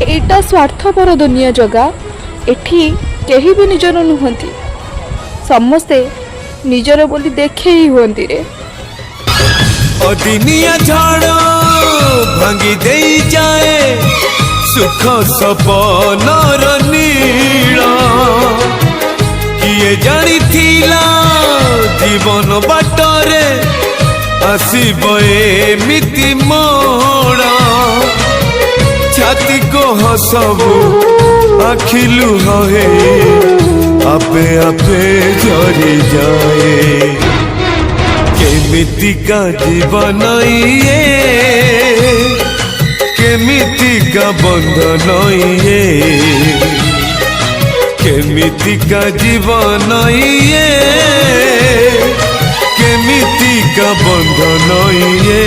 ଏଇଟା ସ୍ୱାର୍ଥପର ଦୁନିଆ ଜଗା। ଏଠି କେହି ବି ନିଜର ନୁହନ୍ତି, ସମସ୍ତେ ନିଜର ବୋଲି ଦେଖେଇ ହୁଅନ୍ତି ରେ। ଅଦିନିଆ ଝଡ଼ ଭାଙ୍ଗି ଦେଇ ଯାଏ ସୁଖ ସପନର ନୀଳ। କିଏ ଜାଣିଥିଲା ଜୀବନ ବାଟରେ ଆସିବ ଏମିତି ମୋଡ଼। ଛାତି କୋହ ସବୁ ଆଖି ଲୁହ ଆପେ ଆପେ ଝରି ଯାଏ। କେମିତିକା ଜୀବନ ଇଏ, କେମିତିକା ବନ୍ଧନ ଇଏ, କେମିତିକା ଜୀବନ ଇଏ, କେମିତିକା ବନ୍ଧନ ଇଏ।